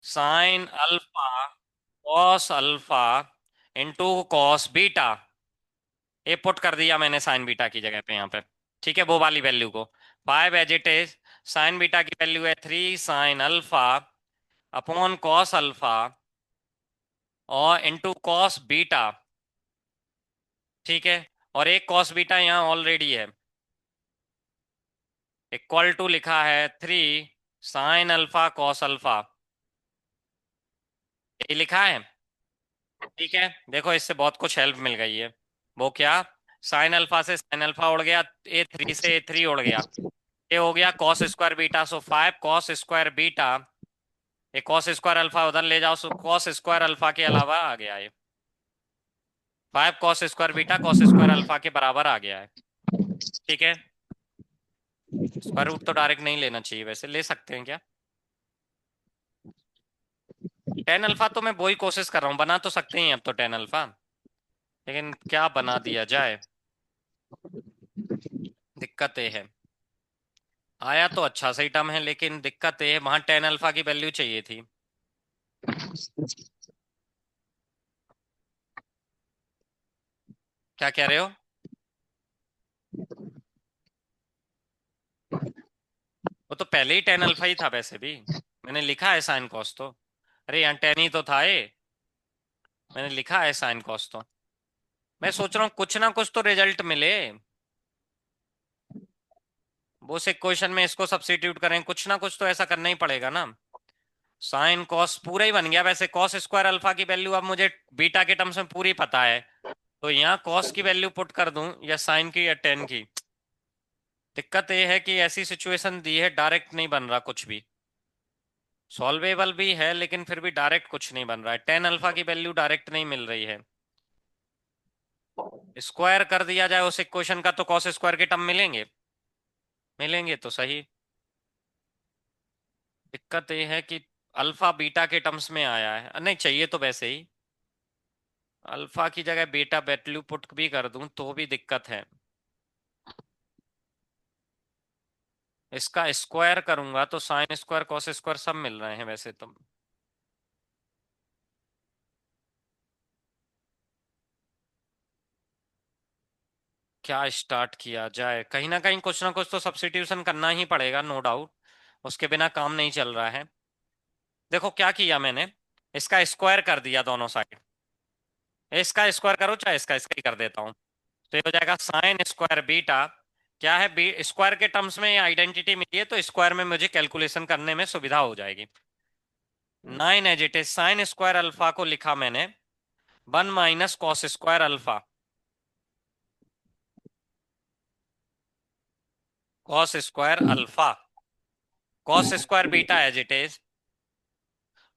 Sine alpha cos alpha into cos beta. ये put कर दिया मैंने साइन बीटा की जगह पे यहाँ पे। ठीक है, वो वाली वैल्यू को 5 as it is. Sine beta की वैल्यू है 3 sin alpha upon cos alpha और इंटू कॉस बीटा। ठीक है, और एक कॉस बीटा यहाँ ऑलरेडी है, इक्वल टू लिखा है 3 sin अल्फा कॉस अल्फा। ये लिखा है। ठीक है, देखो इससे बहुत कुछ हेल्प मिल गई है। वो क्या, साइन अल्फा से साइन अल्फा उड़ गया, A3 से A3 उड़ गया, ये हो गया कॉस स्क्वायर बीटा। सो 5 cos स्क्वायर बीटा। ये कॉस स्क्वायर अल्फा उधर ले जाओ, सो कॉस स्क्वायर अल्फा के अलावा आ गया ये 5 cos square beta cos square alpha के बराबर आ गया है। ठीक है, स्क्वायर रूट तो डायरेक्ट नहीं लेना चाहिए, वैसे ले सकते हैं क्या। टेन अल्फा तो मैं वही कोशिश कर रहा हूँ, बना तो सकते हैं अब तो टेन अल्फा, लेकिन क्या बना दिया जाए, दिक्कत ये है। आया तो अच्छा सही टर्म है, लेकिन दिक्कत ये है वहां टेन अल्फा की वैल्यू चाहिए थी। क्या कह रहे हो। वो तो पहले ही टेन अल्फा ही था वैसे भी, मैंने लिखा है साइन कॉस तो। अरे यहाँ टेन ही तो था ये, मैंने लिखा है साइन कॉस तो। मैं सोच रहा हूँ कुछ ना कुछ तो रिजल्ट मिले, वो से क्वेश्चन में इसको सब्स्टिट्यूट करें, कुछ ना कुछ तो ऐसा करना ही पड़ेगा ना। साइन कॉस पूरा ही बन गया, वैसे कॉस स्क्वायर अल्फा की वैल्यू अब मुझे बीटा के टर्म्स में पूरी पता है, तो यहाँ कॉस की वैल्यू पुट कर दूं या साइन की या टेन की। दिक्कत ये है कि ऐसी सिचुएशन दी है, डायरेक्ट नहीं बन रहा कुछ भी। सॉल्वेबल भी है लेकिन फिर भी डायरेक्ट कुछ नहीं बन रहा है, टेन अल्फा की वैल्यू डायरेक्ट नहीं मिल रही है। स्क्वायर कर दिया जाए उस इक्वेशन का तो कॉस स्क्वायर के टर्म मिलेंगे, मिलेंगे तो सही। दिक्कत ये है कि अल्फा बीटा के टर्म्स में आया है, नहीं चाहिए तो वैसे ही अल्फा की जगह बीटा वैल्यू पुट भी कर दूं तो भी दिक्कत है। इसका स्क्वायर करूंगा तो साइन स्क्वायर कॉस स्क्वायर सब मिल रहे हैं वैसे तो। क्या स्टार्ट किया जाए, कहीं ना कुछ तो सब्स्टिट्यूशन करना ही पड़ेगा, नो डाउट, उसके बिना काम नहीं चल रहा है। देखो क्या किया मैंने, इसका स्क्वायर कर दिया दोनों साइड। इसका स्क्वायर करो चाहे इसका, इसका ही कर देता हूँ। तो ये हो जाएगा साइन स्क्वायर बीटा। क्या है, बी स्क्वायर के टर्म्स में ये आइडेंटिटी मिली है तो स्क्वायर में मुझे कैलकुलेशन करने में सुविधा हो जाएगी। 9 as it is, sine square alpha को लिखा मैंने 1 - cos square alpha, cos square alpha cos square beta as it is,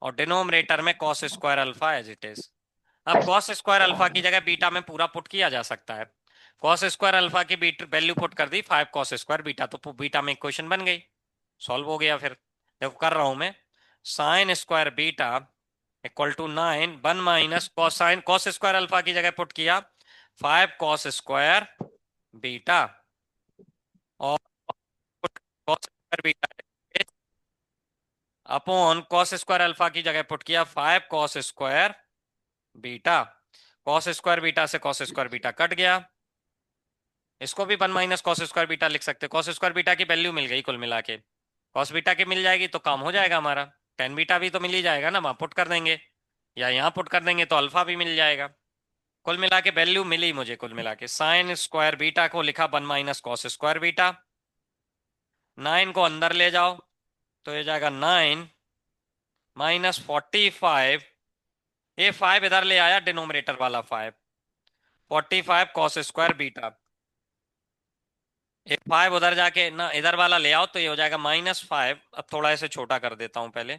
और डिनोमिनेटर में cos square alpha as it is. अब कॉस स्क्वायर अल्फा की जगह बीटा में पूरा पुट किया जा सकता है। कॉस स्क्वायर अल्फा की बीट वैल्यू पुट कर दी 5 cos स्क्वायर बीटा, तो बीटा में इक्वेशन बन गई, सॉल्व हो गया फिर। देखो कर रहा हूं मैं, sine square beta equal to 9 1 - cos square alpha की जगह पुट किया 5 cos स्क्वायर बीटा, और cos square beta upon cos square alpha की जगह पुट किया 5 cos square beta. Cos square beta से कॉस स्क्वायर बीटा कट गया, इसको भी 1 - cos स्क्वायर बीटा लिख सकते, कॉस स्क्वायर बीटा की वैल्यू मिल गई कुल मिला के। कॉस बीटा की मिल जाएगी तो काम हो जाएगा हमारा, टेन बीटा भी तो मिल ही जाएगा ना, वहां पुट कर देंगे या यहाँ पुट कर देंगे तो अल्फा भी मिल जाएगा। कुल मिला के वैल्यू मिली मुझे, कुल मिला के साइन स्क्वायर बीटा को लिखा 1 - cos स्क्वायर बीटा। 9 को अंदर ले जाओ तो ये जाएगा 9 - 45, ये 5 इधर ले आया डिनोमिनेटर वाला 5, 45 cos स्क्वायर बीटा। एक 5 उधर जाके ना इधर वाला ले आओ तो ये हो जाएगा -5। अब थोड़ा इसे छोटा कर देता हूं पहले,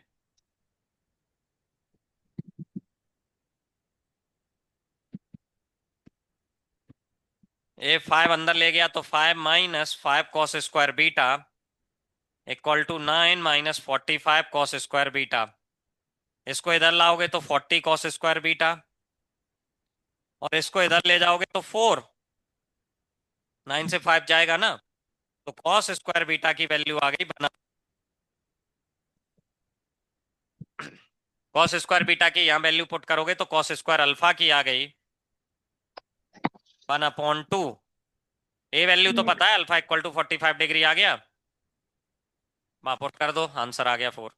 ये 5 अंदर ले गया तो 5 - 5 cos square beta equal to 9 - 45 cos square beta. इसको इधर लाओगे तो 40 cos स्क्वायर बीटा, और इसको इधर ले जाओगे तो 4, 9 से 5 जाएगा ना, तो कॉस स्क्वायर बीटा की वैल्यू आ गई बना कॉस स्क्वायर बीटा की यहाँ वैल्यू पुट करोगे तो कॉस स्क्वायर अल्फा की आ गई 1/2। ए वैल्यू तो पता है, अल्फा इक्वल टू 45 डिग्री आ गया, वहां पुट कर दो, आंसर आ गया 4।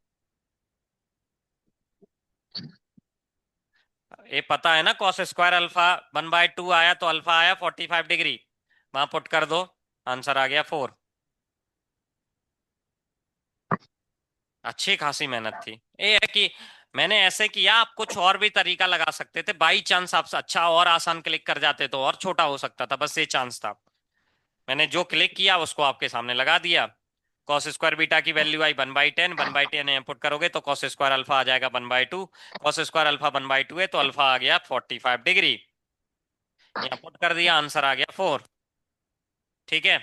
ये पता है ना, कॉस स्क्वायर अल्फा 1/2 आया तो अल्फा आया 45 डिग्री, वहां पुट कर दो, आंसर आ गया 4। अच्छी खासी मेहनत थी। ये है कि मैंने ऐसे किया, आप कुछ और भी तरीका लगा सकते थे, बाई चांस आप अच्छा और आसान क्लिक कर जाते तो और छोटा हो सकता था, बस ये चांस था। मैंने जो क्लिक किया उसको आपके सामने लगा दिया। कॉस स्क्वायर बीटा की वैल्यू आई 1/10, 1/10 इनपुट करोगे तो कॉस स्क्वायर अल्फा आ जाएगा 1/2। कॉस स्क्वायर अल्फा 1/2 है तो अल्फा आ गया 45 डिग्री, यहाँ पुट कर दिया, आंसर आ गया 4। ठीक है।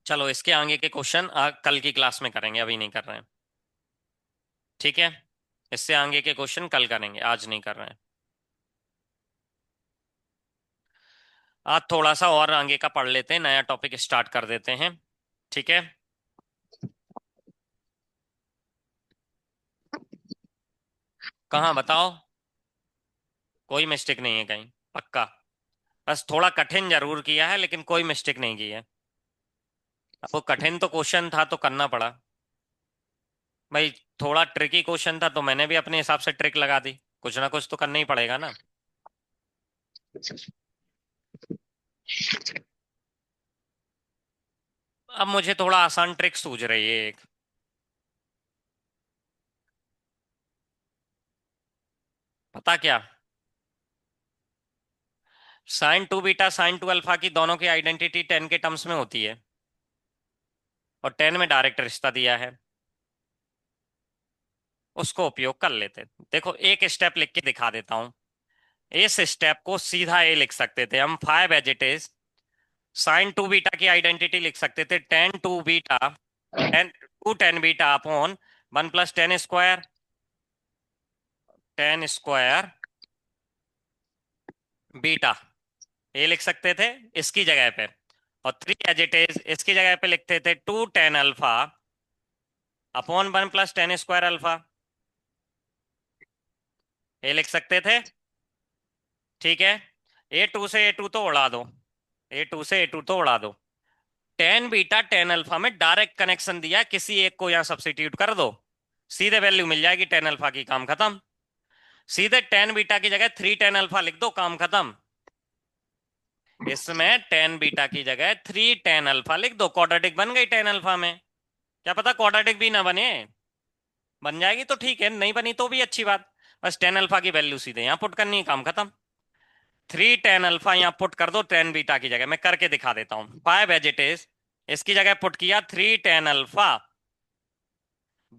चलो इसके आगे के क्वेश्चन कल की क्लास में करेंगे, अभी नहीं कर रहे हैं। ठीक है, इससे आगे के क्वेश्चन कल करेंगे, आज नहीं कर रहे हैं। आज थोड़ा सा और आगे का पढ़ लेते हैं, नया टॉपिक स्टार्ट कर देते हैं। ठीक है। कहाँ बताओ, कोई मिस्टेक नहीं है कहीं, पक्का। बस थोड़ा कठिन जरूर किया है, लेकिन कोई मिस्टेक नहीं की है। अब वो कठिन तो क्वेश्चन था तो करना पड़ा भाई। थोड़ा ट्रिकी क्वेश्चन था तो मैंने भी अपने हिसाब से ट्रिक लगा दी, कुछ ना कुछ तो करना ही पड़ेगा ना। अब मुझे थोड़ा आसान ट्रिक सूझ रही है एक। पता क्या, sin 2 बीटा sin 2 अल्फा की दोनों की आइडेंटिटी 10 के टर्म्स में होती है, और 10 में डायरेक्ट रिश्ता दिया है, उसको उपयोग कर लेते हैं। देखो एक स्टेप लिख के दिखा देता हूं। इस स्टेप को सीधा ए लिख सकते थे हम, 5 as it is. sin 2 beta की आइडेंटिटी लिख सकते थे 10 2 beta, 10 upon 1 + 10 square, 10 square beta, ये लिख सकते थे इसकी जगह पे। और 3 एज इट इज इसकी जगह पे लिखते थे 2 tan alpha upon 1 + 10 square alpha, ये लिख सकते थे। ठीक है। A2 से A2 तो उड़ा दो, A2 से A2 तो उड़ा दो। 10 बीटा 10 अल्फा में डायरेक्ट कनेक्शन दिया, किसी एक को यहां सब्सिट्यूट कर दो, सीधे वैल्यू मिल जाएगी 10 अल्फा की, काम खत्म। सीधे 10 बीटा की जगह 3 tan अल्फा लिख दो, काम खत्म। इसमें 10 बीटा की जगह 3 tan अल्फा लिख दो, क्वाड्रेटिक बन गई 10 अल्फा में। क्या पता क्वाड्रेटिक भी ना बने, बन जाएगी तो ठीक है, नहीं बनी तो भी अच्छी बात। बस 10 अल्फा की वैल्यू सीधे यहाँ पुट करनी है, काम खत्म। 3 tan अल्फा यहाँ पुट कर दो 10 बीटा की जगह, मैं करके दिखा देता हूँ। 5 एज इट इज इसकी जगह पुट किया 3 tan अल्फा,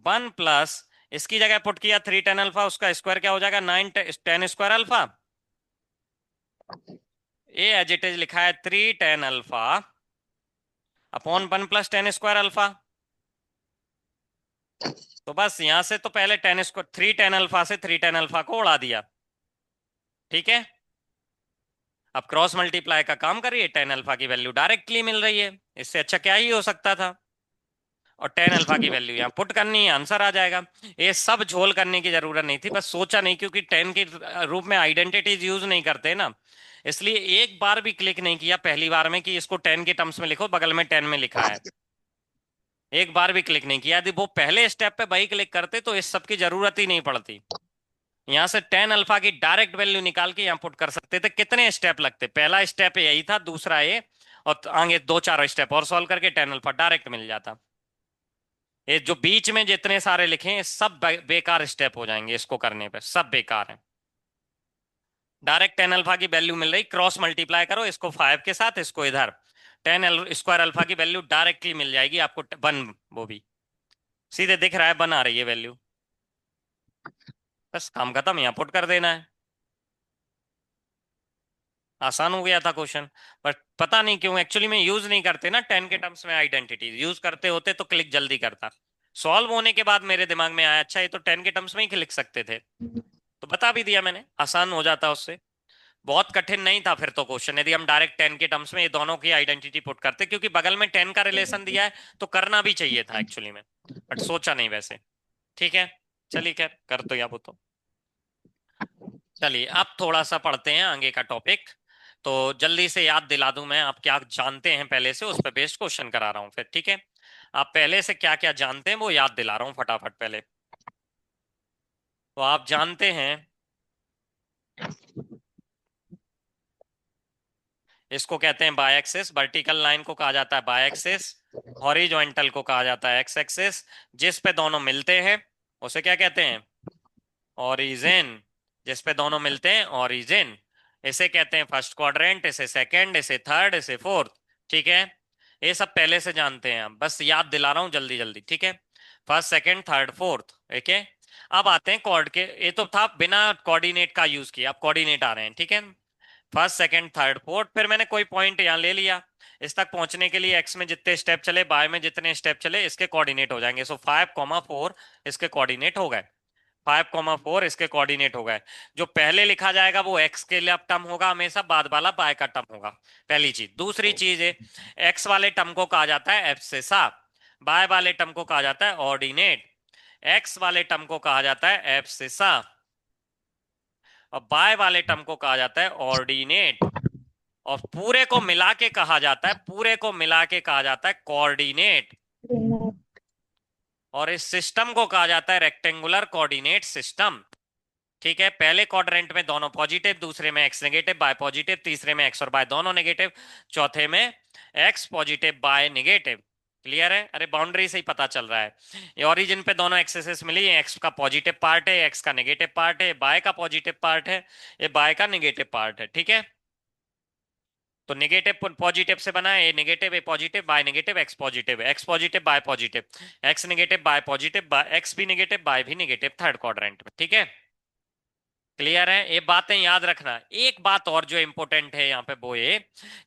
1 + इसकी जगह पुट किया 3 tan अल्फा, उसका स्क्वायर क्या हो जाएगा 9 tan square alpha. A as it is लिखा है 3 tan alpha upon 1 + 10 square alpha. तो बस यहां से तो पहले 3 tan अल्फा से 3 tan अल्फा को उड़ा दिया। ठीक है। अब क्रॉस मल्टीप्लाई का काम करिए, 10 अल्फा की वैल्यू डायरेक्टली मिल रही है, इससे अच्छा क्या ही हो सकता था। और 10 अल्फा की वैल्यू यहाँ पुट करनी है, आंसर आ जाएगा। ये सब झोल करने की जरूरत नहीं थी, बस सोचा नहीं, क्योंकि 10 के रूप में आइडेंटिटीज यूज नहीं करते ना, इसलिए एक बार भी क्लिक नहीं किया पहली बार में कि इसको 10 के टर्म्स में लिखो, बगल में 10 में लिखा है। एक बार भी क्लिक नहीं किया, यदि वो पहले स्टेप पे वही क्लिक करते तो इस सब की जरूरत ही नहीं पड़ती। यहां से 10 अल्फा की डायरेक्ट वैल्यू निकाल के यहाँ पुट कर सकते थे। कितने स्टेप लगते, पहला स्टेप यही था, दूसरा ये, और आगे 2 4 स्टेप और सॉल्व करके 10 अल्फा डायरेक्ट मिल जाता। ये जो बीच में जितने सारे लिखे हैं सब बेकार स्टेप हो जाएंगे, इसको करने पे सब बेकार है। डायरेक्ट 10 अल्फा की वैल्यू मिल रही, क्रॉस मल्टीप्लाई करो इसको 5 के साथ, इसको इधर 10 स्क्वायर अल्फा की वैल्यू डायरेक्टली मिल जाएगी आपको, वन, वो भी सीधे दिख रहा है, बन आ रही है वैल्यू। बस काम खत्म, यहाँ पुट कर देना है। आसान हो गया था क्वेश्चन। बट पता नहीं क्यों एक्चुअली में यूज नहीं करते ना 10 के टर्म्स में आइडेंटिटी, यूज करते होते तो क्लिक जल्दी करता। सॉल्व होने के बाद मेरे दिमाग में आया, अच्छा ये तो 10 के टर्म्स में ही लिख सकते थे, तो बता भी दिया मैंने, आसान हो जाता उससे। बहुत कठिन नहीं था फिर तो क्वेश्चन, यदि हम डायरेक्ट 10 के टर्म्स में ये दोनों की आइडेंटिटी पुट करते, क्योंकि बगल में 10 का रिलेशन दिया है तो करना भी चाहिए था एक्चुअली में, बट सोचा नहीं वैसे। ठीक है, चलिए खैर कर तो या वो तो। चलिए अब थोड़ा सा पढ़ते हैं आगे का टॉपिक। तो जल्दी से याद दिला दूं मैं, आप क्या जानते हैं पहले से, उस पर बेस्ड क्वेश्चन करा रहा हूं फिर, ठीक है। आप पहले से क्या क्या जानते हैं वो याद दिला रहा हूं फटाफट पहले। तो आप जानते हैं, इसको कहते हैं बाय एक्सिस, वर्टिकल लाइन को कहा जाता है बाय एक्सिस, हॉरिजॉन्टल को कहा जाता है एक्स एक्सिस, जिस पे दोनों मिलते हैं उसे क्या कहते हैं, ओरिजिन। जिस पे दोनों मिलते हैं ओरिजिन, इसे कहते हैं फर्स्ट क्वाड्रेंट, इसे सेकंड, इसे थर्ड, इसे फोर्थ। ठीक है, ये सब पहले से जानते हैं, हम बस याद दिला रहा हूं जल्दी जल्दी, ठीक है। फर्स्ट सेकंड थर्ड फोर्थ, ठीक है। अब आते हैं कॉर्ड के, ये तो था बिना कोऑर्डिनेट का यूज किया, अब कोऑर्डिनेट आ रहे हैं, ठीक है। फर्स्ट सेकंड थर्ड फोर्थ, फिर मैंने कोई पॉइंट यहाँ ले लिया, इस तक पहुंचने के लिए एक्स में जितने स्टेप चले, बाय में जितने स्टेप चले, इसके कोऑर्डिनेट हो जाएंगे। सो 5,4 इसके कोऑर्डिनेट हो गए, 5,4 इसके कोऑर्डिनेट हो गए। जो पहले लिखा जाएगा वो एक्स के लिए टर्म होगा हमेशा, बाद वाला बाय का टर्म होगा, पहली चीज। दूसरी चीज है, एक्स वाले टर्म को कहा जाता है एब्सिसा, बाय वाले टर्म को कहा जाता है ऑर्डिनेट। एक्स वाले टर्म को कहा जाता है एब्सिसा और बाय वाले टर्म को कहा जाता है ऑर्डिनेट, और पूरे को मिला के कहा जाता है, पूरे को मिला के कहा जाता है कोऑर्डिनेट। और इस सिस्टम को कहा जाता है रेक्टेंगुलर कोऑर्डिनेट सिस्टम। ठीक है, पहले क्वाड्रेंट में दोनों पॉजिटिव, दूसरे में एक्स नेगेटिव बाय पॉजिटिव, तीसरे में एक्स और बाय दोनों नेगेटिव, चौथे में x positive Y negative. Clear है, अरे बाउंड्री से ही पता चल रहा है। ये ओरिजिन पे दोनों एक्सेस मिली, एक्स का पॉजिटिव पार्ट है, एक्स का नेगेटिव पार्ट है, बाय का पॉजिटिव पार्ट है, ये बाय का नेगेटिव पार्ट है। ठीक है, तो नेगेटिव पॉजिटिव से बना है, a negative a positive, Y negative X positive, X positive Y positive, X negative Y positive, X भी नेगेटिव बाय भी नेगेटिव, थर्ड क्वाड्रेंट में। ठीक है, क्लियर है, ये बातें याद रखना। एक बात और जो इंपॉर्टेंट है यहाँ पे वो ये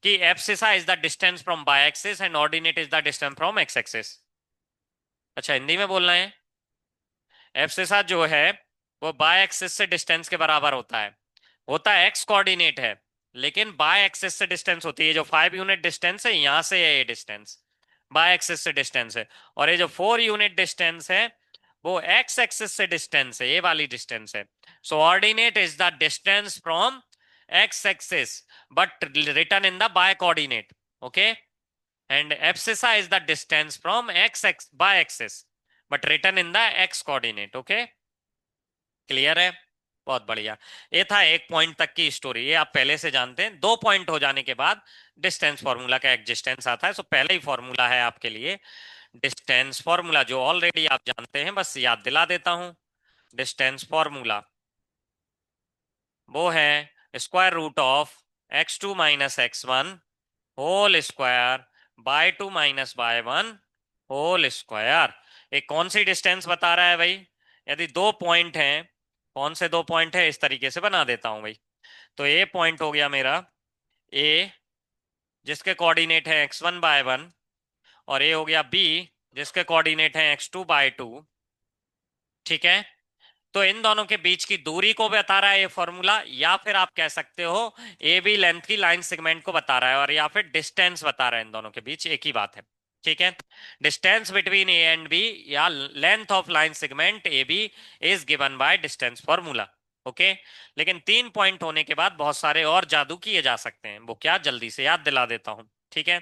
कि abscissa is the distance from by Axis and ordinate is the distance from X axis. अच्छा, हिंदी में बोलना है। एब्सिसा जो है वो बाय एक्सिस से डिस्टेंस के बराबर होता है एक्स कोऑर्डिनेट है, लेकिन बाय एक्सिस से डिस्टेंस होती है, जो 5 यूनिट डिस्टेंस है यहां से है, ये डिस्टेंस बाय एक्सिस से डिस्टेंस है। और ये जो 4 यूनिट डिस्टेंस है वो एक्स एक्सिस से डिस्टेंस है, ये वाली डिस्टेंस है। So ordinate is the distance from X axis but return in the Y coordinate, okay. And abscissa is the distance from X X Y axis but return in the X coordinate, okay. Clear है, बहुत बढ़िया। ये था एक point तक की story, ये आप पहले से जानते हैं। 2 पॉइंट हो जाने के बाद डिस्टेंस फॉर्मूला का एग्जिस्टेंस आता है। सो पहले ही फॉर्मूला है आपके लिए डिस्टेंस फॉर्मूला, जो ऑलरेडी आप जानते हैं, बस याद दिला देता हूं। डिस्टेंस फॉर्मूला वो है square root of x2 - x1 whole square y 2 - y 1 whole square. एक कौन सी डिस्टेंस बता रहा है भाई, यदि 2 पॉइंट हैं, कौन से 2 पॉइंट है, इस तरीके से बना देता हूं भाई। तो ए पॉइंट हो गया मेरा ए, जिसके कोऑर्डिनेट है x1/1, और ए हो गया बी, जिसके कोऑर्डिनेट है x2/2। ठीक है, तो इन दोनों के बीच की दूरी को बता रहा है ये फॉर्मूला, या फिर आप कह सकते हो ए बी लेंथ की लाइन सेगमेंट को बता रहा है, और या फिर डिस्टेंस बता रहा है, इन दोनों के बीच एक ही बात है। ठीक है, distance between A and B या length of line segment A B is given by distance formula, okay. लेकिन 3 पॉइंट होने के बाद बहुत सारे और जादू किए जा सकते हैं, वो क्या जल्दी से याद दिला देता हूं, ठीक है।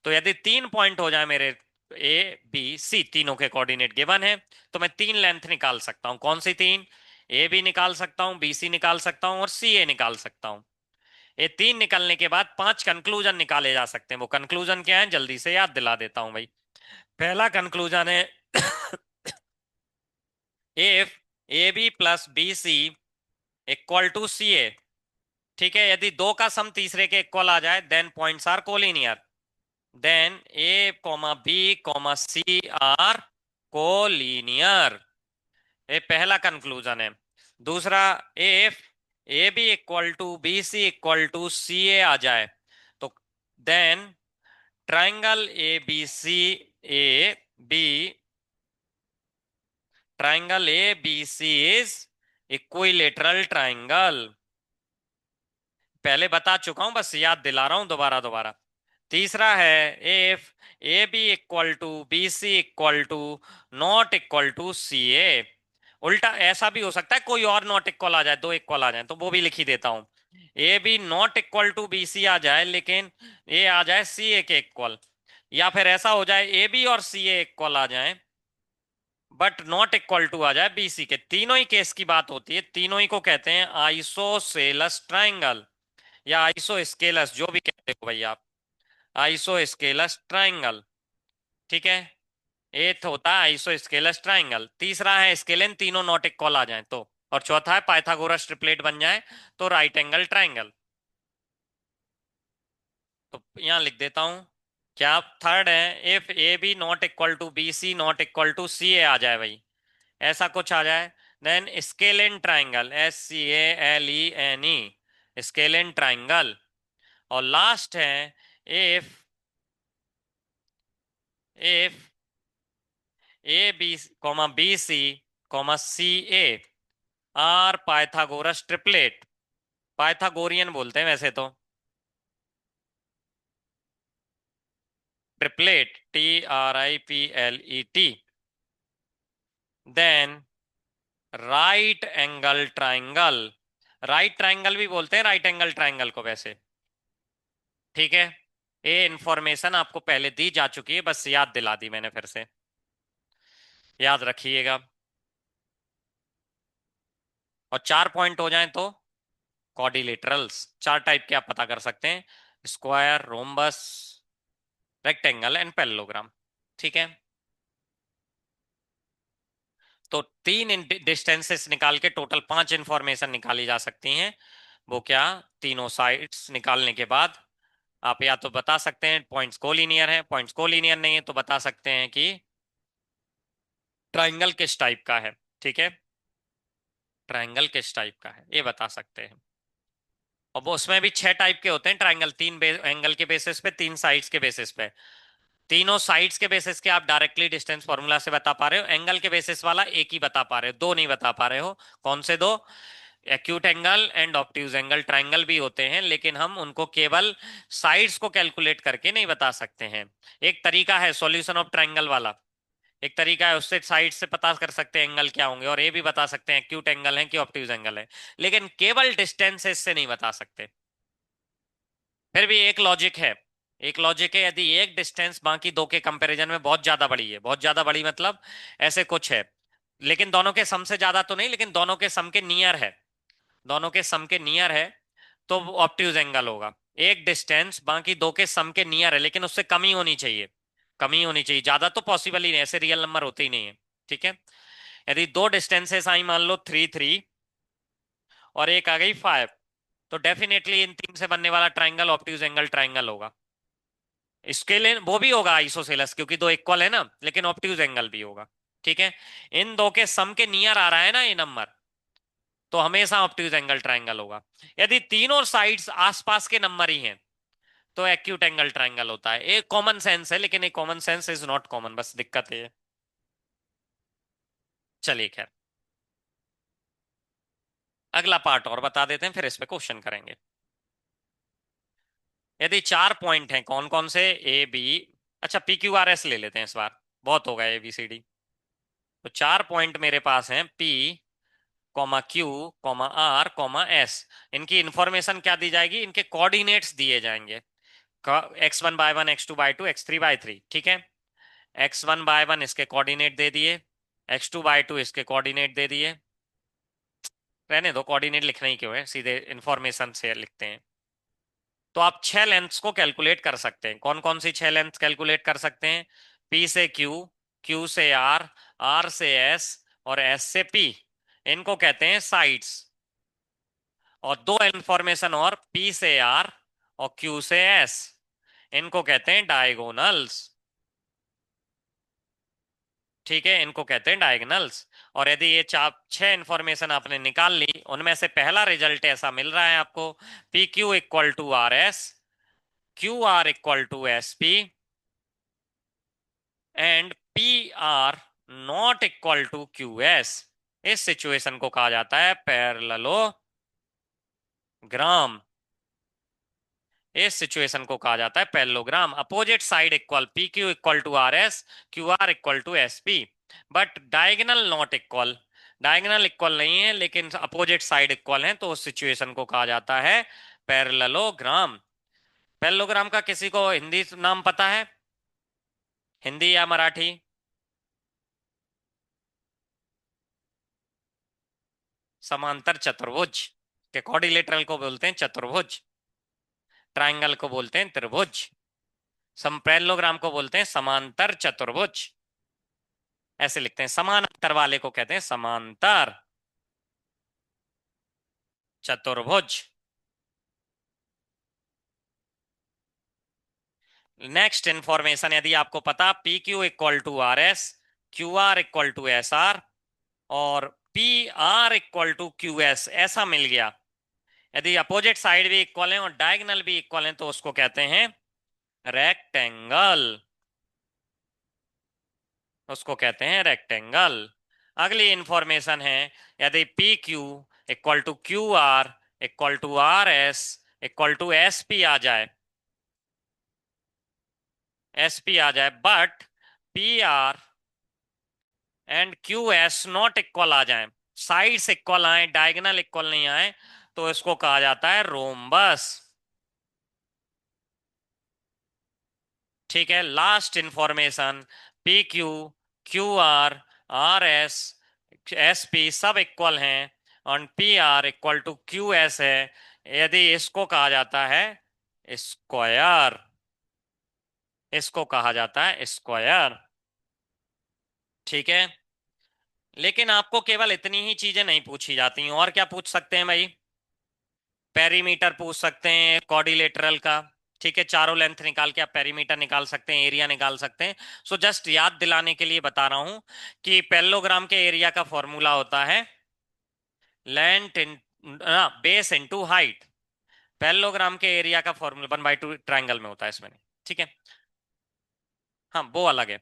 तो यदि 3 पॉइंट हो जाए मेरे, ए बी सी तीनों के कोऑर्डिनेट गिवन है, तो मैं 3 लेंथ निकाल सकता हूं। कौन सी 3, ए बी निकाल सकता हूं, बी सी निकाल सकता हूं और सी ए निकाल सकता हूं। ये 3 निकलने के बाद 5 कंक्लूजन निकाले जा सकते हैं। वो कंक्लूजन क्या है जल्दी से याद दिला देता हूं भाई। पहला कंक्लूजन है if A B plus B C equal to C A, ठीक है, यदि दो का सम तीसरे के इक्वल आ जाए then points are collinear, then A comma B comma C are collinear. ये पहला कंक्लूजन है। दूसरा, if A B equal to B C equal to C A आ जाए, तो then triangle A B C A B, triangle A B C is equilateral triangle. पहले बता चुका हूं, बस याद दिला रहा हूं दोबारा दोबारा। तीसरा है, if A B equal to B C equal to not equal to C A. उल्टा ऐसा भी हो सकता है कोई और नॉट इक्वल आ जाए, दो इक्वल आ जाए, तो वो भी लिख ही देता हूं। A B not equal to B C आ जाए, लेकिन ए आ जाए सी ए के इक्वल। या फिर ऐसा हो जाए ए बी और सी ए इक्वल आ जाए, बट नॉट इक्वल टू आ जाए बी सी के। तीनों ही केस की बात होती है, तीनों ही को कहते हैं आइसोसेलस ट्राइंगल या आइसोस्केलस, जो भी कहते हो भाई आप, आइसोस्केलस ट्राइंगल। ठीक है, एथ होता है आइसोस्केलस ट्राइंगल। तीसरा है स्केलेन, तीनों नॉट इक्वल आ जाए तो। और चौथा है पाइथागोरस ट्रिपलेट बन जाए तो राइट एंगल ट्राइंगल। तो यहां लिख देता हूं। क्या थर्ड है, if A B not equal to B C not equal to C A आ जाए भाई, ऐसा कुछ आ जाए, then scalene triangle, S C A L E N E, scalene triangle. और लास्ट है, if if A B comma B C comma C A are Pythagoras triplet. Pythagorean बोलते हैं वैसे तो, triplet, T R I P L E T, then right angle triangle. Right triangle भी बोलते हैं right angle triangle को वैसे। ठीक है, ये इंफॉर्मेशन आपको पहले दी जा चुकी है, बस याद दिला दी मैंने फिर से, याद रखिएगा। और 4 पॉइंट हो जाएं तो क्वाड्रिलेटरल्स, 4 टाइप के आप पता कर सकते हैं, square, rhombus, rectangle and parallelogram. ठीक है, तो 3 डिस्टेंसेस निकाल के टोटल 5 इंफॉर्मेशन निकाली जा सकती हैं। वो क्या, तीनों साइड्स निकालने के बाद आप या तो बता सकते हैं पॉइंट्स कोलिनियर है, पॉइंट्स कोलिनियर नहीं है तो बता सकते हैं कि ट्राइंगल किस टाइप का है। ठीक है, ट्राइंगल किस टाइप का है ये बता सकते हैं। और वो उसमें भी 6 टाइप के होते हैं ट्राइंगल, तीन एंगल के बेसिस पे, 3 साइड्स के बेसिस पे। तीनों साइड्स के बेसिस के आप डायरेक्टली डिस्टेंस फॉर्मूला से बता पा रहे हो, एंगल के बेसिस वाला एक ही बता पा रहे हो, दो नहीं बता पा रहे हो। कौन से दो, acute angle and obtuse angle. Triangle भी होते हैं लेकिन हम उनको केवल साइड्स को कैलकुलेट करके नहीं बता सकते हैं। एक तरीका है सॉल्यूशन ऑफ ट्राइंगल वाला, एक तरीका है उससे साइड से पता कर सकते हैं एंगल क्या होंगे, और ये भी बता सकते हैं एक्यूट एंगल है कि ऑब्ट्यूज एंगल है, लेकिन केवल डिस्टेंसेस से नहीं बता सकते। फिर भी एक लॉजिक है, एक लॉजिक है, यदि एक डिस्टेंस बाकी दो के कंपैरिजन में बहुत ज्यादा बड़ी है, बहुत ज्यादा बड़ी मतलब ऐसे कुछ है, लेकिन दोनों के सम से ज्यादा तो नहीं, लेकिन दोनों के सम के नियर है, दोनों के सम के नियर है, तो वो ऑब्ट्यूज एंगल होगा। एक डिस्टेंस बाकी दो के सम के नियर है लेकिन उससे कमी होनी चाहिए, कमी होनी चाहिए, ज्यादा तो पॉसिबल ही नहीं, ऐसे रियल नंबर होते ही नहीं है। ठीक है, यदि दो डिस्टेंसेस आई मान लो 3 3 और एक आ गई 5, तो डेफिनेटली इन तीन से बनने वाला ट्राइंगल ऑब्ट्यूज एंगल ट्राइंगल होगा। इसके लिए वो भी होगा आइसोसेलस क्योंकि दो इक्वल है ना, लेकिन ऑब्ट्यूज एंगल भी होगा। ठीक है, इन दो के सम के नियर आ रहा है ना ये नंबर, तो हमेशा ऑब्ट्यूज एंगल ट्राइंगल होगा। यदि तीनों साइड्स आसपास के नंबर ही हैं तो एक्यूट एंगल ट्राइंगल होता है। एक कॉमन सेंस है लेकिन एक common sense is not common, बस दिक्कत है। चलिए खैर, अगला पार्ट और बता देते हैं फिर इस पे क्वेश्चन करेंगे। यदि 4 पॉइंट हैं, कौन कौन से, ए बी, अच्छा पी क्यू आर एस ले लेते हैं इस बार, बहुत होगा ए बी सी डी। तो 4 पॉइंट मेरे पास हैं, P comma Q comma R comma S. इनकी इंफॉर्मेशन क्या दी जाएगी, इनके कोऑर्डिनेट्स दिए जाएंगे, x1/1 x2/2 x3/3। ठीक है, x1/1 इसके कोऑर्डिनेट दे दिए, x2/2 इसके कोऑर्डिनेट दे दिए, रहने दो कोऑर्डिनेट लिखना ही क्यों है, सीधे इंफॉर्मेशन से लिखते हैं। तो आप 6 लेंथ्स को कैलकुलेट कर सकते हैं। कौन कौन सी 6 लेंथ्स कैलकुलेट कर सकते हैं, P से Q, Q से R, R से S और S से P, इनको कहते हैं साइड्स। और दो इंफॉर्मेशन और, P से R और Q से S, इनको कहते हैं डायगोनल्स। ठीक है, इनको कहते हैं डायगोनल्स। और यदि ये 6 इंफॉर्मेशन आपने निकाल ली, उनमें से पहला रिजल्ट ऐसा मिल रहा है आपको, P Q equal to R S, Q R equal to S P and P R not equal to Q S, इस सिचुएशन को कहा जाता है पैरेललोग्राम। इस सिचुएशन को कहा जाता है parallelogram. Opposite side equal, P Q equal to R S, Q R equal to S P, but diagonal not equal. Diagonal equal नहीं है लेकिन अपोजिट साइड इक्वल है, तो उस सिचुएशन को कहा जाता है पैरेललोग्राम। पैरेललोग्राम का किसी को हिंदी नाम पता है? हिंदी या मराठी? समांतर चतुर्भुज के क्वाड्रिलेटरल को बोलते हैं चतुर्भुज, ट्रायंगल को बोलते हैं त्रिभुज, पैरेललोग्राम को बोलते हैं समांतर चतुर्भुज। ऐसे लिखते हैं, समानांतर वाले को कहते हैं समांतर चतुर्भुज। नेक्स्ट इंफॉर्मेशन, यदि आपको पता P Q equal to R S, Q R equal to S R और P R equal to Q S ऐसा मिल गया, यदि अपोजिट साइड भी इक्वल है और डायगोनल भी इक्वल है, तो उसको कहते हैं रेक्टेंगल। उसको कहते हैं रेक्टेंगल। अगली इंफॉर्मेशन है, यदि P Q equal to Q R equal to R S equal to S P आ जाए, एस पी आ जाए, but P R and Q S not equal आ जाए, साइड्स इक्वल आए, डायगोनल इक्वल नहीं आए, तो इसको कहा जाता है रोम्बस। ठीक है, last information, P Q, Q R, R S, S P सब इक्वल हैं और P R equal to Q S है, यदि इसको कहा जाता है स्क्वायर। इसको कहा जाता है स्क्वायर। ठीक है, लेकिन आपको केवल इतनी ही चीजें नहीं पूछी जाती हैं, और क्या पूछ सकते हैं भाई? पेरीमीटर पूछ सकते हैं क्वाड्रिलेटरल का। ठीक है, चारों लेंथ निकाल के आप पेरीमीटर निकाल सकते हैं, एरिया निकाल सकते हैं। सो जस्ट याद दिलाने के लिए बता रहा हूं कि पैरेललोग्राम के एरिया का फॉर्मूला होता है length in, base into height. Parallelogram के एरिया का फॉर्मूला 1/2 ट्रायंगल में होता है, इसमें नहीं। ठीक है, हाँ वो अलग है,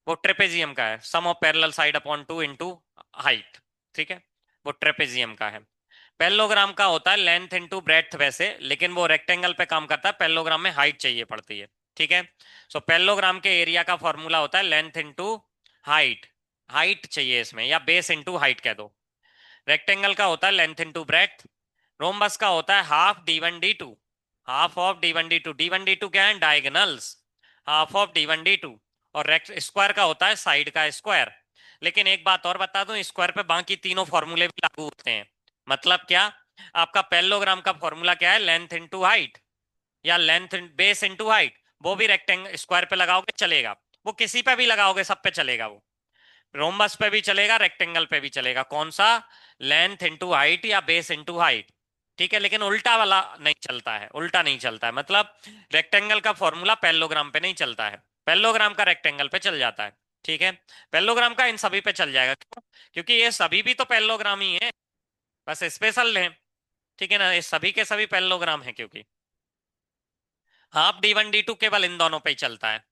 वो ट्रेपेजियम का है, sum of parallel side upon two into height. ठीक है, वो ट्रेपेजियम का है। पैरेललोग्राम का होता है लेंथ इनटू ब्रेड्थ वैसे, लेकिन वो रेक्टेंगल पे काम करता है, पैरेललोग्राम में हाइट चाहिए पड़ती है। ठीक है, सो पैरेललोग्राम के एरिया का फॉर्मूला होता है लेंथ इनटू हाइट। हाइट चाहिए इसमें, या बेस इनटू हाइट कह दो। रेक्टेंगल का होता है लेंथ इनटू ब्रेड्थ। रोम्बस का होता है half d1 d2। Half of d1 d2, d1 d2 क्या है? Diagonals. Half of d1 d2। और रेक्ट स्क्वायर का होता है साइड का स्क्वायर। लेकिन एक बात और बता दूं, स्क्वायर पे बाकी तीनों फॉर्मूले भी लागू होते हैं। मतलब क्या? आपका पैरेललोग्राम का फॉर्मूला क्या है? लेंथ इनटू हाइट, या लेंथ बेस इनटू हाइट। वो भी रेक्टेंगल स्क्वायर पे लगाओगे चलेगा, वो किसी पे भी लगाओगे सब पे चलेगा वो। रोम्बस पे भी चलेगा, रेक्टेंगल पे भी चलेगा। कौन सा? लेंथ इंटू हाइट या बेस इंटू हाइट। ठीक है, लेकिन उल्टा वाला नहीं चलता है, उल्टा नहीं चलता है, मतलब रेक्टेंगल का फॉर्मूला पैरेललोग्राम पे नहीं चलता है, पैरेललोग्राम का रेक्टेंगल पे चल जाता है। ठीक है, पैरेललोग्राम का इन सभी पे चल जाएगा। क्यों? क्योंकि ये सभी भी तो पैरेललोग्राम ही है, बस स्पेशल है। ठीक है ना, ये सभी के सभी पैरेललोग्राम है, क्योंकि हाफ d1 d2 केवल इन दोनों पे ही चलता है।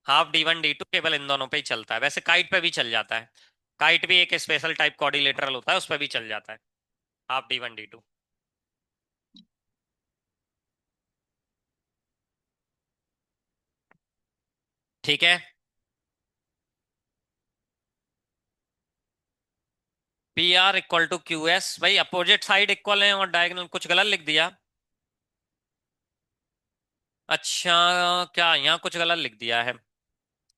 हाफ d1 d2 केवल इन दोनों पे ही चलता है, वैसे काइट पे भी चल जाता है। काइट भी एक स्पेशल टाइप कोऑर्डिनेटरल होता है, उस पर भी चल जाता है हाफ d1 d2। ठीक है, P R equal to Q S, भाई अपोजिट साइड इक्वल है और डायगोनल, कुछ गलत लिख दिया? अच्छा, क्या यहाँ कुछ गलत लिख दिया है?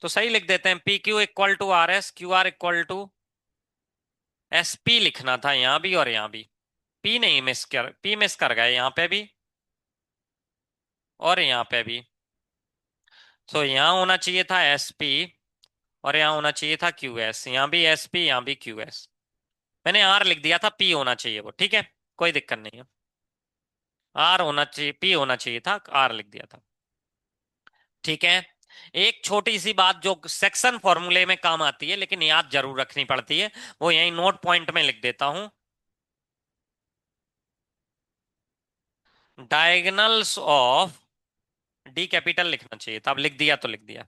तो सही लिख देते हैं, P Q equal to R S, Q R equal to S P लिखना था यहाँ भी और यहाँ भी। पी नहीं, मिस कर, पी मिस कर गए यहाँ पे भी और यहाँ पे भी। तो यहाँ होना चाहिए था एस पी और यहाँ होना चाहिए था क्यू एस, यहाँ भी एस पी यहाँ भी क्यू एस। मैंने आर लिख दिया था, पी होना चाहिए वो। ठीक है, कोई दिक्कत नहीं है, आर होना चाहिए, पी होना चाहिए था, आर लिख दिया था। ठीक है, एक छोटी सी बात जो सेक्शन फॉर्मूले में काम आती है लेकिन याद जरूर रखनी पड़ती है, वो यही नोट पॉइंट में लिख देता हूं। डायगनल्स ऑफ, डी कैपिटल लिखना चाहिए था, अब लिख दिया तो लिख दिया।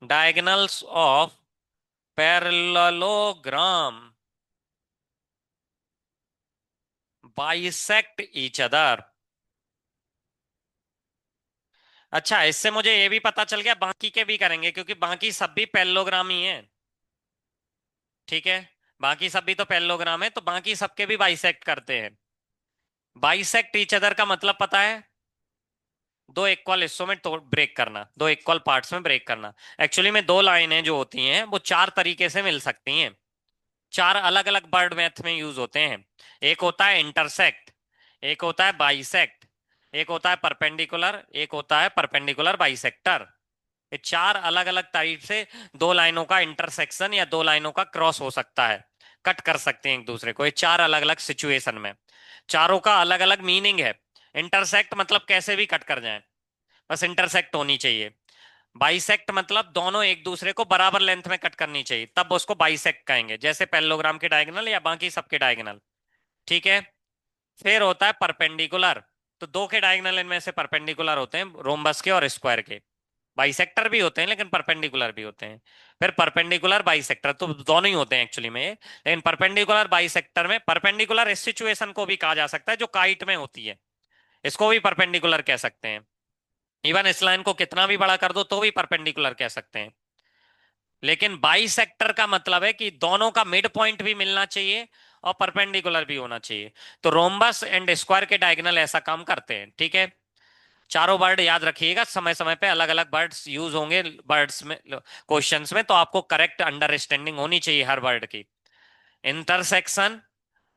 Diagonals of parallelogram bisect each other. अच्छा, इससे मुझे ये भी पता चल गया बाकी के भी करेंगे, क्योंकि बाकी सब भी पैरेललोग्राम ही है। ठीक है, बाकी सब भी तो पैरेललोग्राम है, तो बाकी सबके भी बाइसेक्ट करते हैं। बाइसेक्ट ईच अदर का मतलब पता है? दो इक्वल हिस्सों में तोड़ ब्रेक करना, दो इक्वल पार्ट्स में ब्रेक करना। एक्चुअली में दो लाइनें जो होती हैं वो चार तरीके से मिल सकती हैं, चार अलग अलग वर्ड मैथ में यूज होते हैं। एक होता है इंटरसेक्ट, एक होता है बाइसेक्ट, एक होता है परपेंडिकुलर, एक होता है परपेंडिकुलर बाइसेक्टर। ये चार अलग अलग टाइप से दो लाइनों का इंटरसेक्शन या दो लाइनों का क्रॉस हो सकता है, कट कर सकते हैं एक दूसरे को, ये चार अलग अलग सिचुएशन में। चारों का अलग अलग मीनिंग है। इंटरसेक्ट मतलब कैसे भी कट कर जाए, बस इंटरसेक्ट होनी चाहिए। बाइसेक्ट मतलब दोनों एक दूसरे को बराबर लेंथ में कट करनी चाहिए, तब उसको बाइसेक्ट कहेंगे, जैसे पैरेललोग्राम के डायगोनल या बाकी सबके डायगोनल। ठीक है। फिर होता है परपेंडिकुलर, तो दो के डायगोनल इनमें से परपेंडिकुलर होते हैं, रोम्बस के और स्क्वायर के। बाइसेक्टर भी होते हैं लेकिन परपेंडिकुलर भी होते हैं। फिर परपेंडिकुलर बाइसेक्टर, तो दोनों ही होते हैं एक्चुअली में, लेकिन परपेंडिकुलर बाइसेक्टर में परपेंडिकुलर इस सिचुएशन को भी कहा जा सकता है जो काइट में होती है, इसको भी परपेंडिकुलर कह सकते हैं। इवन इस लाइन को कितना भी बड़ा कर दो तो भी परपेंडिकुलर कह सकते हैं। लेकिन बाइसेक्टर का मतलब है कि दोनों का मिड पॉइंट भी मिलना चाहिए और परपेंडिकुलर भी होना चाहिए। तो रोम्बस एंड स्क्वायर के डायगोनल ऐसा काम करते हैं। ठीक है, चारों वर्ड याद रखिएगा, समय समय पे अलग अलग वर्ड्स यूज होंगे वर्ड्स में, क्वेश्चंस में, तो आपको करेक्ट अंडरस्टैंडिंग होनी चाहिए हर वर्ड की। Intersection,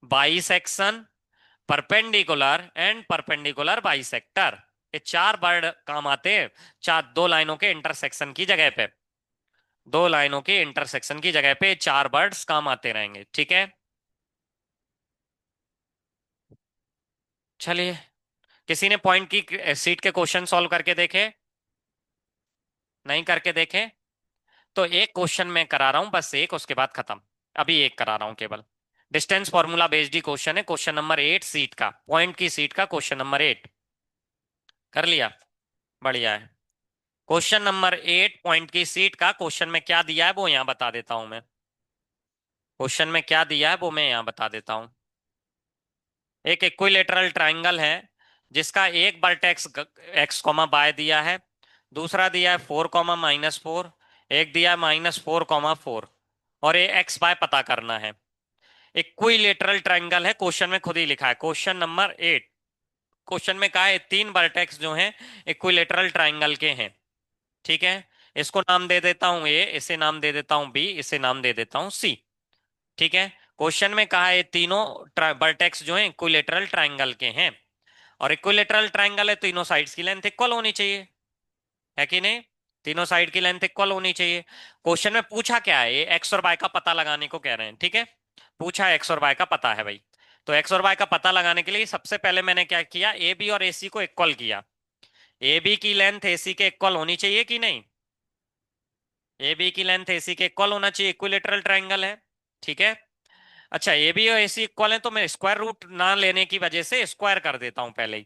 bisection, perpendicular and perpendicular bisector, ये चार वर्ड काम आते हैं चार दो लाइनों के इंटरसेक्शन की जगह पे। दो लाइनों के इंटरसेक्शन की जगह पे चार वर्ड्स काम आते रहेंगे। ठीक है, चलिए, किसी ने पॉइंट की सीट के क्वेश्चन सॉल्व करके देखे? नहीं करके देखे? तो एक क्वेश्चन मैं करा रहा हूं, बस एक, उसके बाद खत्म। अभी एक करा रहा हूं केवल। डिस्टेंस फॉर्मूला बेस्ड ही क्वेश्चन है, क्वेश्चन नंबर 8 सीट का, पॉइंट की सीट का क्वेश्चन नंबर 8। कर लिया? बढ़िया है। क्वेश्चन नंबर 8 पॉइंट की सीट का, क्वेश्चन में क्या दिया है वो यहां बता देता हूं मैं। क्वेश्चन में क्या दिया है वो मैं यहां बता देता हूं। एक इक्विलेटरल ट्राइंगल है जिसका एक वर्टेक्स एक्स कॉमा बाय दिया है, दूसरा दिया है 4 कॉमा -4, एक दिया है -4 कॉमा 4, और ये एक्स बाय पता करना है। इक्विलेटरल ट्राइंगल है, क्वेश्चन में खुद ही लिखा है, क्वेश्चन नंबर 8। क्वेश्चन में कहा है तीन वर्टेक्स जो हैं इक्विलेटरल ट्राइंगल के हैं। ठीक है, इसको नाम दे देता हूं ए, इसे नाम दे देता हूं बी, इसे नाम दे देता हूं सी। ठीक है, क्वेश्चन में कहा है तीनों वर्टेक्स जो हैं इक्विलेटरल ट्राइंगल के हैं, और इक्विलेटरल ट्राइंगल है, तीनों साइड्स की लेंथ इक्वल होनी चाहिए, है कि नहीं? तीनों साइड की लेंथ इक्वल होनी चाहिए। क्वेश्चन में पूछा क्या है, ये एक्स और वाई का पता लगाने को कह रहे हैं। ठीक है, पूछा एक्स और वाई का पता है भाई, तो एक्स और वाई का पता लगाने के लिए सबसे पहले मैंने क्या किया, ए बी और ए सी को इक्वल किया। ए बी की लेंथ ए सी के इक्वल होनी चाहिए कि नहीं? ए बी की लेंथ ए सी के इक्वल होना चाहिए, इक्विलेटरल ट्राइंगल है। ठीक है, अच्छा ए बी और ए सी इक्वल है, तो मैं स्क्वायर रूट ना लेने की वजह से स्क्वायर कर देता हूं पहले ही।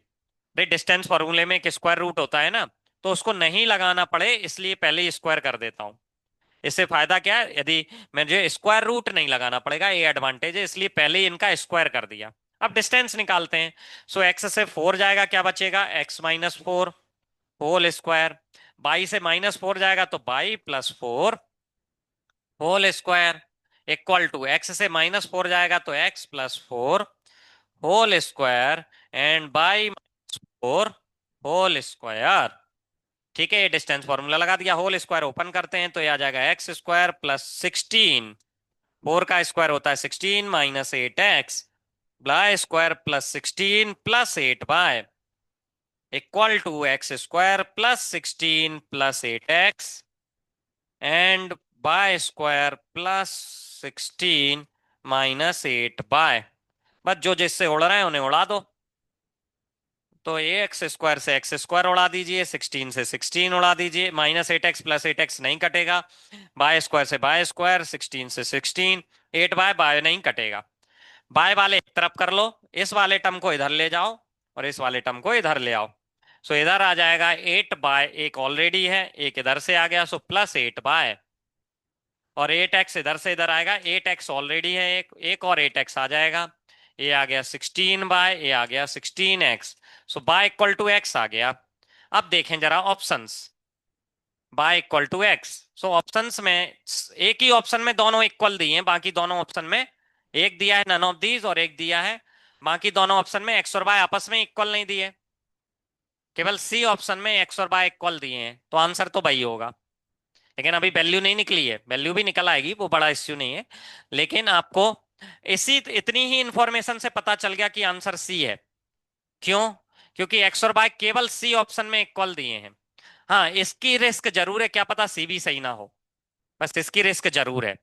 भाई डिस्टेंस फॉर्मूले में एक स्क्वायर रूट होता है ना, तो उसको नहीं लगाना पड़े इसलिए पहले ही स्क्वायर कर देता हूं। इससे फायदा क्या है, यदि मुझे स्क्वायर रूट नहीं लगाना पड़ेगा, ये एडवांटेज है, इसलिए पहले ही इनका स्क्वायर कर दिया। अब डिस्टेंस निकालते हैं। सो एक्स से 4 जाएगा, क्या बचेगा, x-4 होल स्क्वायर। बाई से -4 जाएगा तो y +4 whole square, equal to x से -4 जाएगा तो x +4 whole square, and y -4 whole square. ठीक है, ये डिस्टेंस फॉर्मूला लगा दिया। होल स्क्वायर ओपन करते हैं तो ये आ जाएगा x² +16, 4 का स्क्वायर होता है 16 -8x, y square +16 +8y equal to x² +16 +8x and y square +16 -8y। बस जो जिससे उड़ रहे हैं उन्हें उड़ा दो। तो ये x² से x² उड़ा दीजिए, 16 से 16 उड़ा दीजिए, -8x +8x नहीं कटेगा, बाय स्क्वायर से बाय स्क्वायर, 16 से 16, 8y बाय नहीं कटेगा। बाय वाले एक तरफ कर लो, इस वाले टर्म को इधर ले जाओ और इस वाले टर्म को इधर ले आओ। सो इधर आ जाएगा 8y, एक ऑलरेडी है, एक इधर से आ गया, सो +8y, और 8x इधर से इधर आएगा, 8x ऑलरेडी है, एक एक और 8x आ जाएगा, ये आ गया 16y, ये आ गया 16x। So y equal to x आ गया। अब देखें जरा options, y equal to x. So options में एक ही ऑप्शन में दोनों इक्वल दिए हैं, बाकी दोनों ऑप्शन में एक दिया है नन ऑफ दीज और एक दिया है, बाकी दोनों ऑप्शन में एक्स और बाय आपस में इक्वल नहीं दिए, केवल सी ऑप्शन में एक्स और बाय इक्वल दिए हैं, तो आंसर तो वही होगा। लेकिन अभी वैल्यू नहीं निकली है, वैल्यू भी निकल आएगी, वो बड़ा इश्यू नहीं है। लेकिन आपको इसी इतनी ही इंफॉर्मेशन से पता चल गया कि आंसर सी है। क्यों? क्योंकि एक्स और बाय केवल सी ऑप्शन में इक्वल दिए हैं। हाँ, इसकी रिस्क जरूर है, क्या पता सी भी सही ना हो, बस इसकी रिस्क जरूर है।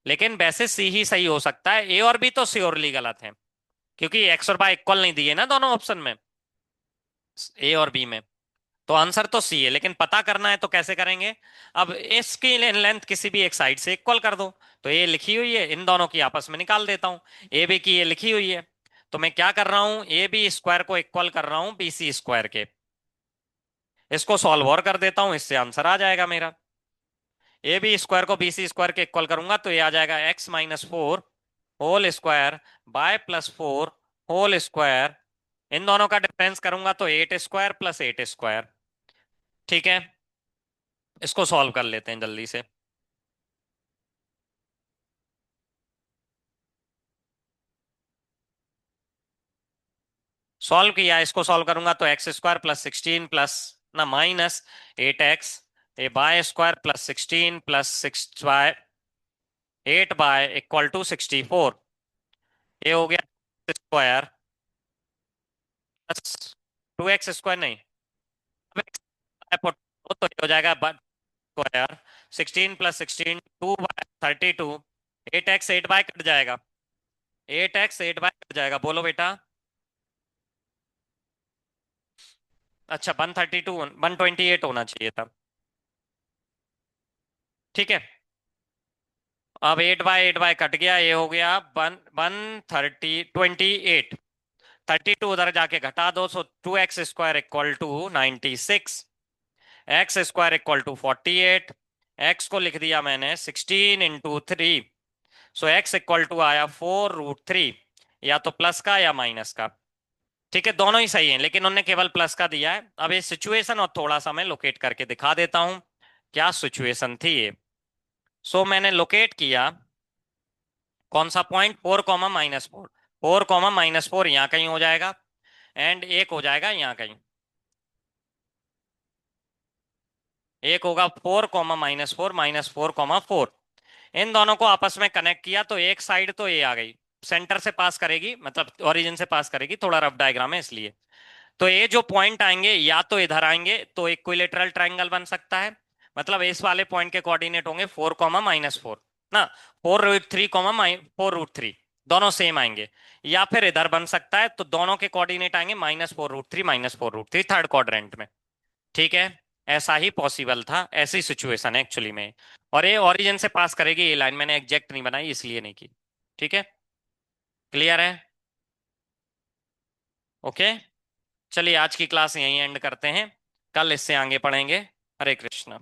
लेकिन वैसे सी ही सही हो सकता है, ए और बी तो श्योरली गलत है, क्योंकि एक्स और बाय इक्वल नहीं दिए ना दोनों ऑप्शन में, ए और बी में। तो आंसर तो सी है, लेकिन पता करना है तो कैसे करेंगे? अब इसकी लेंथ किसी भी एक साइड से इक्वल कर दो। तो ये लिखी हुई है, इन दोनों की आपस में निकाल देता हूं। ए बी की ये लिखी हुई है, तो मैं क्या कर रहा हूं, ए बी स्क्वायर को इक्वल कर रहा हूं बी सी स्क्वायर के। इसको सॉल्व और कर देता हूं, इससे आंसर आ जाएगा मेरा। ए बी स्क्वायर को बी सी स्क्वायर के इक्वल करूंगा तो ये आ जाएगा X minus four whole square Y plus four whole square. इन दोनों का डिफरेंस करूंगा तो eight square plus eight square. ठीक है, इसको सॉल्व कर लेते हैं जल्दी से। सॉल्व किया, इसको सॉल्व करूंगा तो X square plus sixteen plus ना minus eight X, a Y square plus sixteen plus six Y eight Y equal to 64। ये हो गया square plus two X square नहीं, तो ये हो जाएगा square 16 + 16 2/32। Eight X eight Y cut जाएगा, eight X eight Y cut जाएगा, बोलो बेटा। अच्छा 132 128 होना चाहिए था। ठीक है, अब एट बाय कट गया, ये हो गया 130 28। 32 उधर जाके घटा दो, so 2x² equal to 96, x square equal to 48। X को लिख दिया मैंने 16 × 3, सो एक्स इक्वल टू आया 4√3, या तो प्लस का या माइनस का। ठीक है, दोनों ही सही हैं, लेकिन उन्होंने केवल प्लस का दिया है। अब ये सिचुएशन और थोड़ा सा मैं लोकेट करके दिखा देता हूं क्या सिचुएशन थी ये। सो मैंने लोकेट किया कौन सा पॉइंट, 4, -4, 4, -4 यहाँ कहीं हो जाएगा, एंड एक हो जाएगा यहाँ कहीं, एक होगा 4, -4 -4, -4। इन दोनों को आपस में कनेक्ट किया तो एक साइड तो ये आ गई, सेंटर से पास करेगी, मतलब ओरिजिन से पास करेगी, थोड़ा रफ डायग्राम है इसलिए। तो ये जो पॉइंट आएंगे या तो इधर आएंगे तो इक्विलेटरल ट्रायंगल बन सकता है, मतलब इस वाले पॉइंट के कोऑर्डिनेट होंगे 4, -4 ना, 4√3, दोनों सेम आएंगे। या फिर इधर बन सकता है, तो दोनों के कोऑर्डिनेट आएंगे -4√3 -4√3 थर्ड क्वाड्रेंट में। ठीक है, ऐसा ही पॉसिबल था, ऐसी सिचुएशन है एक्चुअली में। और ये ओरिजिन से पास करेगी ये लाइन, मैंने एग्जैक्ट नहीं बनाई इसलिए नहीं की। ठीक है, क्लियर है? ओके, चलिए आज की क्लास यहीं एंड करते हैं, कल इससे आगे पढ़ेंगे। हरे कृष्णा।